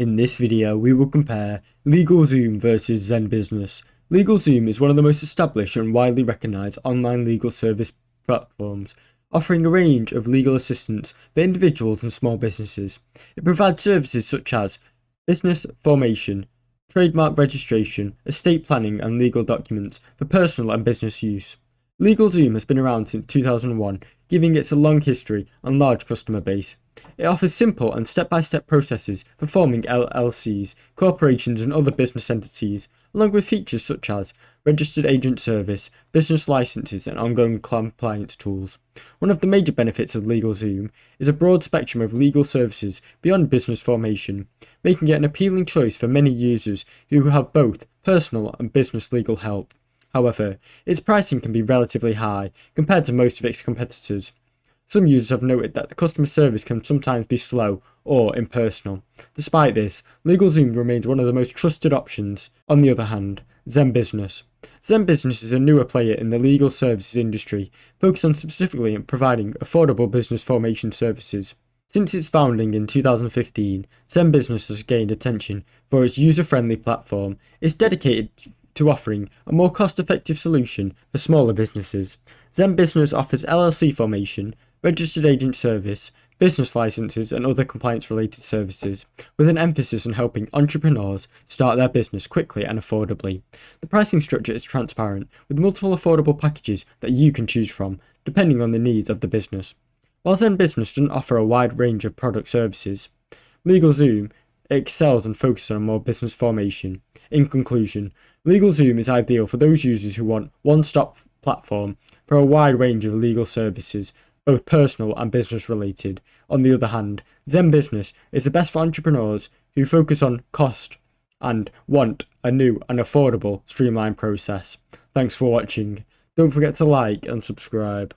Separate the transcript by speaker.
Speaker 1: In this video, we will compare Legalzoom vs Zenbusiness. Legalzoom is one of the most established and widely recognized online legal service platforms, offering a range of legal assistance for individuals and small businesses. It provides services such as business formation, trademark registration, estate planning and legal documents for personal and business use. LegalZoom has been around since 2001, giving it a long history and large customer base. It offers simple and step-by-step processes for forming LLCs, corporations and other business entities, along with features such as registered agent service, business licenses and ongoing compliance tools. One of the major benefits of LegalZoom is a broad spectrum of legal services beyond business formation, making it an appealing choice for many users who have both personal and business legal help. However, its pricing can be relatively high compared to most of its competitors. Some users have noted that the customer service can sometimes be slow or impersonal. Despite this, LegalZoom remains one of the most trusted options. On the other hand, ZenBusiness. ZenBusiness is a newer player in the legal services industry, focused on specifically providing affordable business formation services. Since its founding in 2015, ZenBusiness has gained attention for its user-friendly platform. It's dedicated to offering a more cost-effective solution for smaller businesses. ZenBusiness offers LLC formation, registered agent service, business licenses and other compliance-related services, with an emphasis on helping entrepreneurs start their business quickly and affordably. The pricing structure is transparent, with multiple affordable packages that you can choose from, depending on the needs of the business. While ZenBusiness doesn't offer a wide range of product services, LegalZoom excels and focuses on more business formation. In conclusion, LegalZoom is ideal for those users who want one-stop platform for a wide range of legal services, both personal and business related. On the other hand, ZenBusiness is the best for entrepreneurs who focus on cost and want a new and affordable streamlined process. Thanks for watching. Don't forget to like and subscribe.